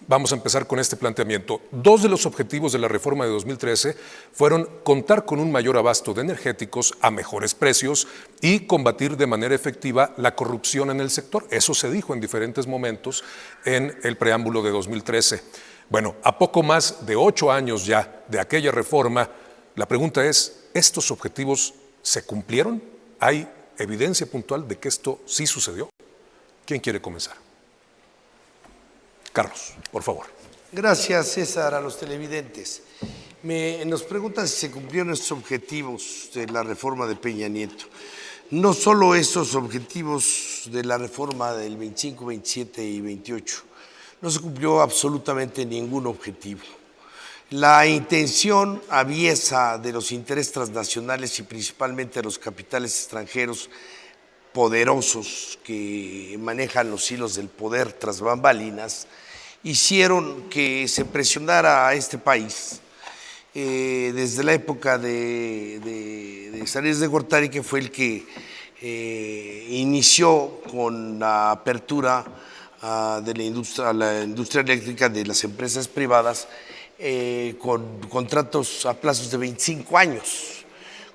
Vamos a empezar con este planteamiento. Dos de los objetivos de la reforma de 2013 fueron contar con un mayor abasto de energéticos a mejores precios y combatir de manera efectiva la corrupción en el sector. Eso se dijo en diferentes momentos en el preámbulo de 2013. Bueno, a poco más de 8 años ya de aquella reforma, la pregunta es, ¿estos objetivos se cumplieron? ¿Hay evidencia puntual de que esto sí sucedió? ¿Quién quiere comenzar? Carlos, por favor. Gracias, César, a los televidentes. Nos preguntan si se cumplieron estos objetivos de la reforma de Peña Nieto. No solo esos objetivos de la reforma del 25, 27 y 28. No se cumplió absolutamente ningún objetivo. La intención aviesa de los intereses transnacionales y principalmente de los capitales extranjeros poderosos que manejan los hilos del poder tras bambalinas, hicieron que se presionara a este país desde la época de Salinas de Gortari, que fue el que inició con la apertura de la industria eléctrica de las empresas privadas con contratos a plazos de 25 años,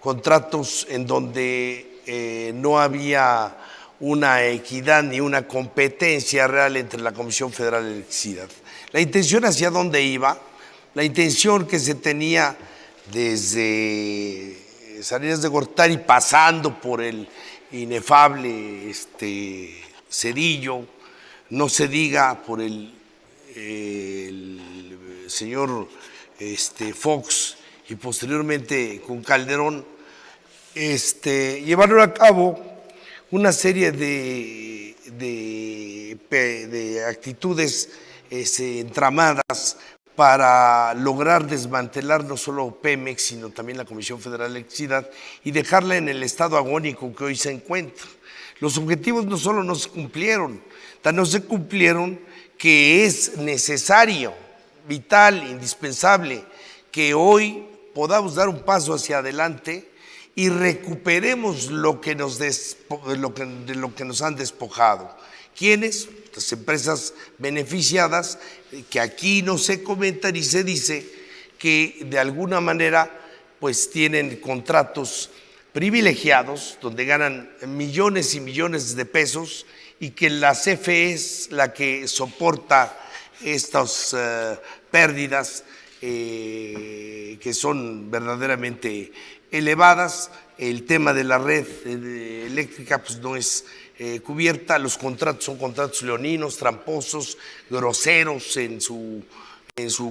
contratos en donde no había una equidad ni una competencia real entre la Comisión Federal de Electricidad. La intención hacia dónde iba, la intención que se tenía desde Salinas de Gortari, pasando por el inefable Zedillo, no se diga por el señor Fox y posteriormente con Calderón, llevaron a cabo una serie de actitudes entramadas para lograr desmantelar no solo Pemex, sino también la Comisión Federal de Electricidad y dejarla en el estado agónico que hoy se encuentra. Los objetivos no solo no se cumplieron, tan no se cumplieron que es necesario, vital, indispensable, que hoy podamos dar un paso hacia adelante y recuperemos lo que nos han despojado. ¿Quiénes? Las empresas beneficiadas, que aquí no se comentan y se dice que de alguna manera pues tienen contratos privilegiados donde ganan millones y millones de pesos y que la CFE es la que soporta estas pérdidas que son verdaderamente elevadas. El tema de la red eléctrica pues no es cubierta, los contratos son contratos leoninos, tramposos, groseros en su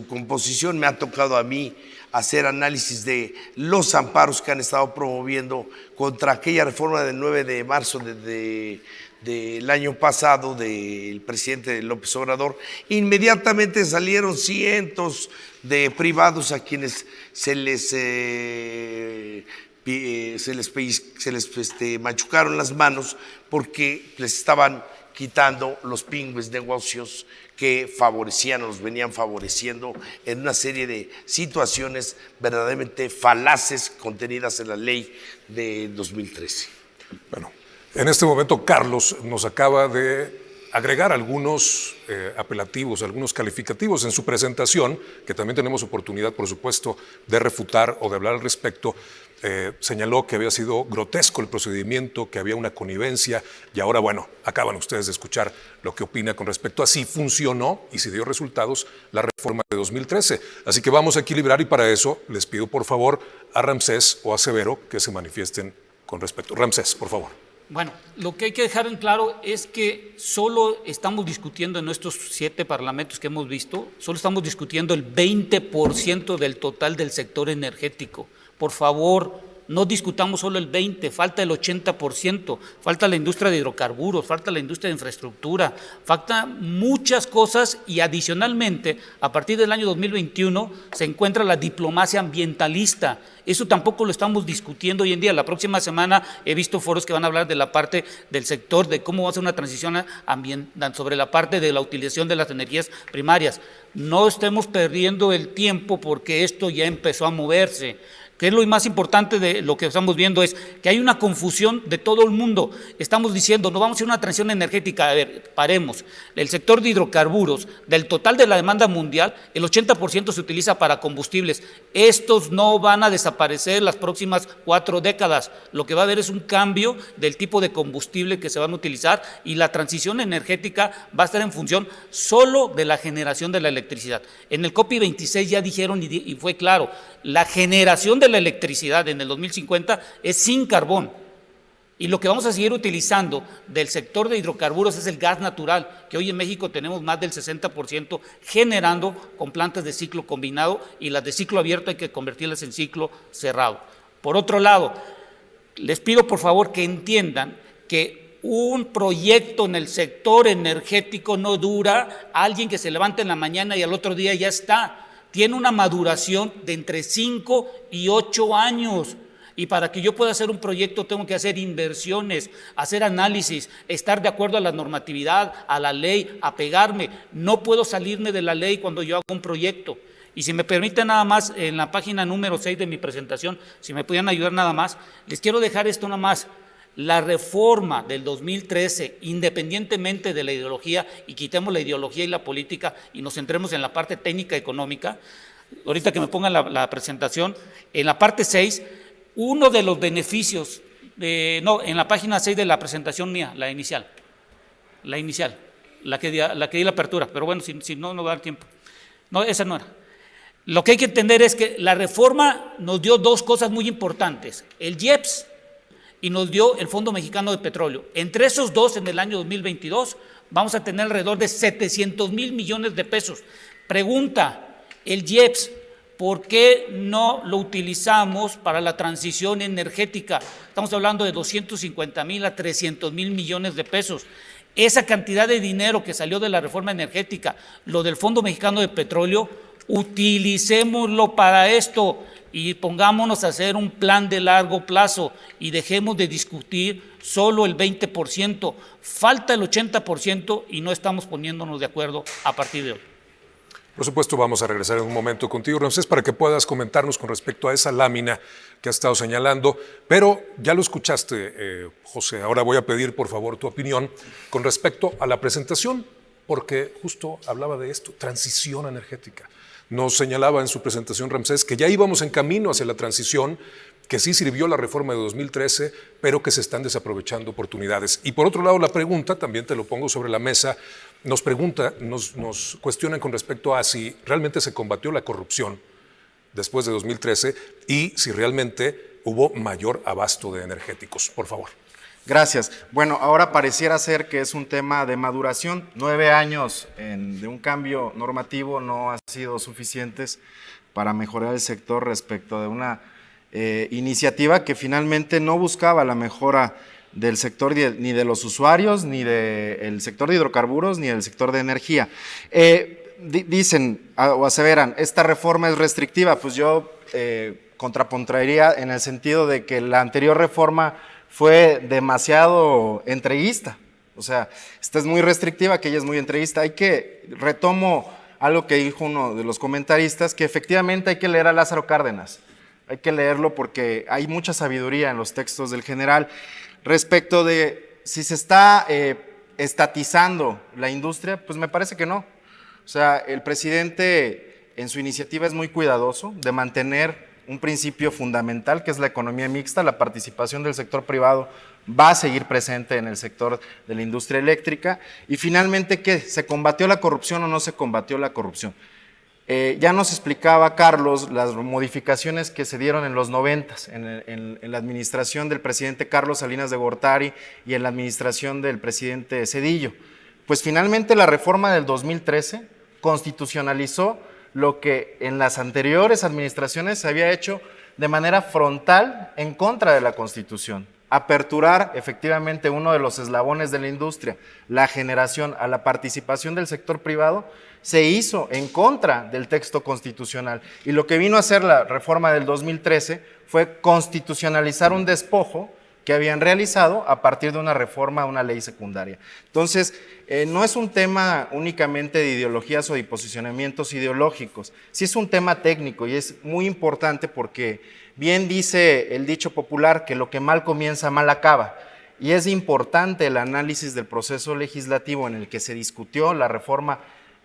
composición. Me ha tocado a mí hacer análisis de los amparos que han estado promoviendo contra aquella reforma del 9 de marzo del año pasado del presidente López Obrador. Inmediatamente salieron cientos de privados a quienes se les machucaron las manos porque les estaban quitando los pingües negocios que favorecían o los venían favoreciendo en una serie de situaciones verdaderamente falaces contenidas en la ley de 2013. Bueno, en este momento Carlos nos acaba de agregar algunos apelativos, algunos calificativos en su presentación, que también tenemos oportunidad, por supuesto, de refutar o de hablar al respecto. Señaló que había sido grotesco el procedimiento, que había una connivencia y ahora, bueno, acaban ustedes de escuchar lo que opina con respecto a si funcionó y si dio resultados la reforma de 2013. Así que vamos a equilibrar y para eso les pido por favor a Ramsés o a Severo que se manifiesten con respecto. Ramsés, por favor. Bueno, lo que hay que dejar en claro es que solo estamos discutiendo en nuestros 7 parlamentos que hemos visto, solo estamos discutiendo el 20% del total del sector energético. Por favor, no discutamos solo el 20%, falta el 80%, falta la industria de hidrocarburos, falta la industria de infraestructura, faltan muchas cosas y adicionalmente, a partir del año 2021 se encuentra la diplomacia ambientalista. Eso tampoco lo estamos discutiendo hoy en día. La próxima semana he visto foros que van a hablar de la parte del sector, de cómo va a ser una transición ambiental, sobre la parte de la utilización de las energías primarias. No estemos perdiendo el tiempo porque esto ya empezó a moverse. que es lo más importante de lo que estamos viendo, es que hay una confusión de todo el mundo. Estamos diciendo, no vamos a hacer una transición energética. A ver, paremos. El sector de hidrocarburos, del total de la demanda mundial, el 80% se utiliza para combustibles. Estos no van a desaparecer las próximas 4 décadas. Lo que va a haber es un cambio del tipo de combustible que se van a utilizar, y la transición energética va a estar en función solo de la generación de la electricidad. En el COP26 ya dijeron, y fue claro, la generación de la electricidad en el 2050 es sin carbón, y lo que vamos a seguir utilizando del sector de hidrocarburos es el gas natural, que hoy en México tenemos más del 60% generando con plantas de ciclo combinado, y las de ciclo abierto hay que convertirlas en ciclo cerrado. Por otro lado, les pido por favor que entiendan que un proyecto en el sector energético no dura alguien que se levante en la mañana y al otro día ya está. Tiene una maduración de entre 5 y 8 años. Y para que yo pueda hacer un proyecto tengo que hacer inversiones, hacer análisis, estar de acuerdo a la normatividad, a la ley, apegarme. No puedo salirme de la ley cuando yo hago un proyecto. Y si me permiten nada más, en la página número 6 de mi presentación, si me pudieran ayudar nada más, les quiero dejar esto nada más. La reforma del 2013, independientemente de la ideología, y quitemos la ideología y la política y nos centremos en la parte técnica económica, ahorita que me pongan la presentación, en la parte 6, uno de los beneficios, en la página 6 de la presentación mía, la inicial, la que di la apertura, pero bueno, si no, no va a dar tiempo. No, esa no era. Lo que hay que entender es que la reforma nos dio 2 cosas muy importantes, el IEPS y nos dio el Fondo Mexicano de Petróleo. Entre esos 2, en el año 2022, vamos a tener alrededor de 700,000 millones de pesos. Pregunta, el IEPS, ¿por qué no lo utilizamos para la transición energética? Estamos hablando de 250,000 a 300,000 millones de pesos. Esa cantidad de dinero que salió de la reforma energética, lo del Fondo Mexicano de Petróleo, utilicémoslo para esto y pongámonos a hacer un plan de largo plazo y dejemos de discutir solo el 20%. Falta el 80% y no estamos poniéndonos de acuerdo a partir de hoy. Por supuesto, vamos a regresar en un momento contigo, Ramsés, para que puedas comentarnos con respecto a esa lámina que has estado señalando. Pero ya lo escuchaste, José. Ahora voy a pedir, por favor, tu opinión con respecto a la presentación, porque justo hablaba de esto, transición energética. Nos señalaba en su presentación, Ramsés, que ya íbamos en camino hacia la transición, que sí sirvió la reforma de 2013, pero que se están desaprovechando oportunidades. Y por otro lado, la pregunta, también te lo pongo sobre la mesa, nos cuestionan con respecto a si realmente se combatió la corrupción después de 2013 y si realmente hubo mayor abasto de energéticos. Por favor. Gracias. Bueno, ahora pareciera ser que es un tema de maduración. 9 años de un cambio normativo no han sido suficientes para mejorar el sector respecto de una iniciativa que finalmente no buscaba la mejora del sector ni de los usuarios, ni del sector de hidrocarburos, ni del sector de energía. Dicen o aseveran, esta reforma es restrictiva, pues yo contrapondría en el sentido de que la anterior reforma fue demasiado entreguista. O sea, esta es muy restrictiva, aquella es muy entreguista. Retomo algo que dijo uno de los comentaristas, que efectivamente hay que leer a Lázaro Cárdenas. Hay que leerlo porque hay mucha sabiduría en los textos del general. Respecto de si se está estatizando la industria, pues me parece que no. O sea, el presidente en su iniciativa es muy cuidadoso de mantener un principio fundamental que es la economía mixta. La participación del sector privado va a seguir presente en el sector de la industria eléctrica. Y finalmente, ¿qué? ¿Se combatió la corrupción o no se combatió la corrupción? Ya nos explicaba Carlos las modificaciones que se dieron en los 90s, en la administración del presidente Carlos Salinas de Gortari y en la administración del presidente Zedillo. Pues finalmente la reforma del 2013 constitucionalizó lo que en las anteriores administraciones se había hecho de manera frontal en contra de la Constitución. Aperturar efectivamente uno de los eslabones de la industria, la generación a la participación del sector privado, se hizo en contra del texto constitucional. Y lo que vino a hacer la reforma del 2013 fue constitucionalizar un despojo que habían realizado a partir de una reforma a una ley secundaria. Entonces, no es un tema únicamente de ideologías o de posicionamientos ideológicos, sí es un tema técnico y es muy importante porque bien dice el dicho popular que lo que mal comienza, mal acaba. Y es importante el análisis del proceso legislativo en el que se discutió la reforma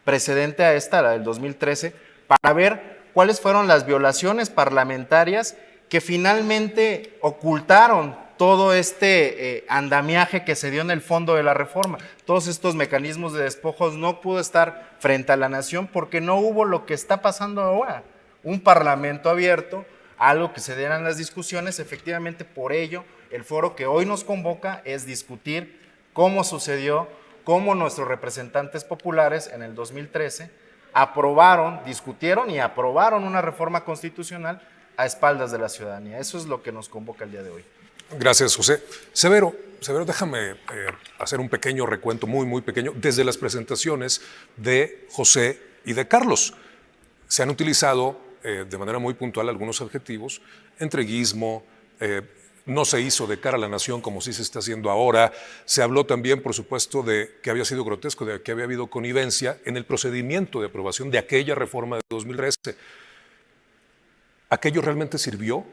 precedente a esta, la del 2013, para ver cuáles fueron las violaciones parlamentarias que finalmente ocultaron todo este andamiaje que se dio en el fondo de la reforma. Todos estos mecanismos de despojos no pudo estar frente a la nación porque no hubo lo que está pasando ahora, un parlamento abierto, algo que se dieran las discusiones. Efectivamente, por ello, el foro que hoy nos convoca es discutir cómo sucedió, cómo nuestros representantes populares en el 2013 discutieron y aprobaron una reforma constitucional a espaldas de la ciudadanía. Eso es lo que nos convoca el día de hoy. Gracias, José. Severo, déjame hacer un pequeño recuento, muy pequeño, desde las presentaciones de José y de Carlos. Se han utilizado de manera muy puntual algunos adjetivos, entreguismo, no se hizo de cara a la nación como sí se está haciendo ahora. Se habló también, por supuesto, de que había sido grotesco, de que había habido connivencia en el procedimiento de aprobación de aquella reforma de 2013. ¿Aquello realmente sirvió?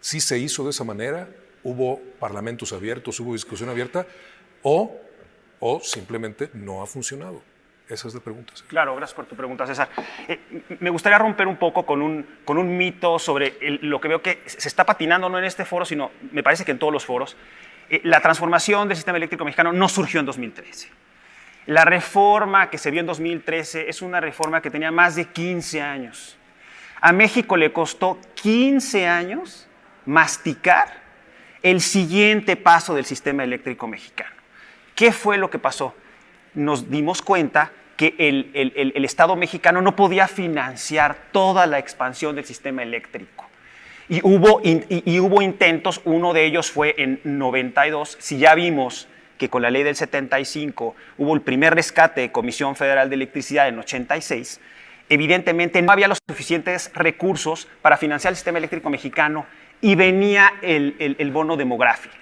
¿Sí se hizo de esa manera? ¿Hubo parlamentos abiertos, hubo discusión abierta? ¿O simplemente no ha funcionado? Esa es la pregunta. Claro, gracias por tu pregunta, César. Me gustaría romper un poco con un mito sobre lo que veo que se está patinando, no en este foro, sino me parece que en todos los foros. La transformación del sistema eléctrico mexicano no surgió en 2013. La reforma que se vio en 2013 es una reforma que tenía más de 15 años. A México le costó 15 años masticar el siguiente paso del sistema eléctrico mexicano. ¿Qué fue lo que pasó? Nos dimos cuenta que el Estado mexicano no podía financiar toda la expansión del sistema eléctrico. Y hubo intentos, uno de ellos fue en 92, si ya vimos que con la ley del 75 hubo el primer rescate de Comisión Federal de Electricidad en 86, evidentemente no había los suficientes recursos para financiar el sistema eléctrico mexicano y venía el bono demográfico.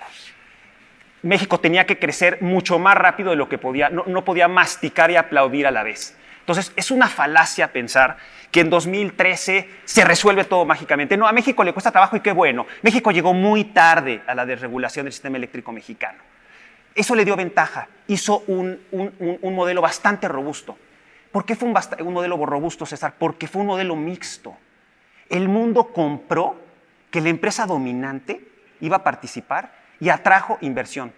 México tenía que crecer mucho más rápido de lo que podía, no podía masticar y aplaudir a la vez. Entonces, es una falacia pensar que en 2013 se resuelve todo mágicamente. No, a México le cuesta trabajo y qué bueno. México llegó muy tarde a la desregulación del sistema eléctrico mexicano. Eso le dio ventaja, hizo un modelo bastante robusto. ¿Por qué fue un modelo robusto, César? Porque fue un modelo mixto. El mundo compró que la empresa dominante iba a participar y atrajo inversión.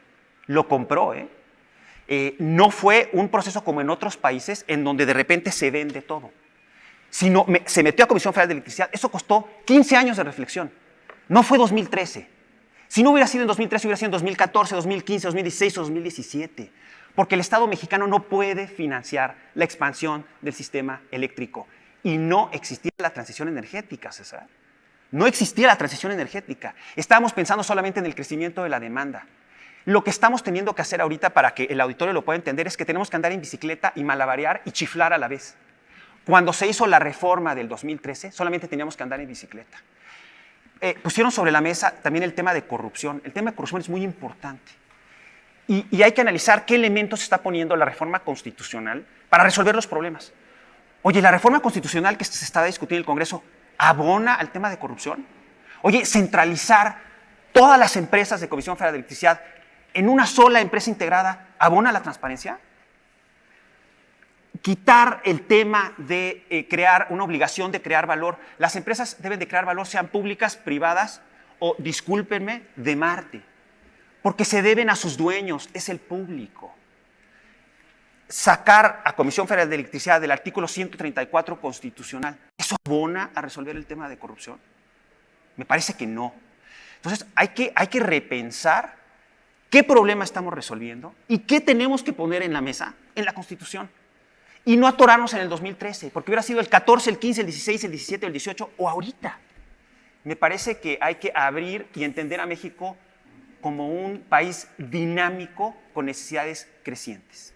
Lo compró, no fue un proceso como en otros países en donde de repente se vende todo. Sino se metió a Comisión Federal de Electricidad. Eso costó 15 años de reflexión. No fue 2013. Si no hubiera sido en 2013, hubiera sido en 2014, 2015, 2016 o 2017. Porque el Estado mexicano no puede financiar la expansión del sistema eléctrico. Y no existía la transición energética, César. No existía la transición energética. Estábamos pensando solamente en el crecimiento de la demanda. Lo que estamos teniendo que hacer ahorita para que el auditorio lo pueda entender es que tenemos que andar en bicicleta y malabarear y chiflar a la vez. Cuando se hizo la reforma del 2013, solamente teníamos que andar en bicicleta. Pusieron sobre la mesa también el tema de corrupción. El tema de corrupción es muy importante. Y hay que analizar qué elementos está poniendo la reforma constitucional para resolver los problemas. Oye, la reforma constitucional que se está discutiendo en el Congreso abona al tema de corrupción. Oye, centralizar todas las empresas de Comisión Federal de Electricidad en una sola empresa integrada abona la transparencia. Quitar el tema de crear una obligación de crear valor. Las empresas deben de crear valor, sean públicas, privadas o, discúlpenme, de Marte. Porque se deben a sus dueños, es el público. Sacar a Comisión Federal de Electricidad del artículo 134 constitucional, ¿eso abona a resolver el tema de corrupción? Me parece que no. Entonces hay que repensar qué problema estamos resolviendo y qué tenemos que poner en la mesa en la Constitución. Y no atorarnos en el 2013, porque hubiera sido el 14, el 15, el 16, el 17, el 18 o ahorita. Me parece que hay que abrir y entender a México como un país dinámico con necesidades crecientes.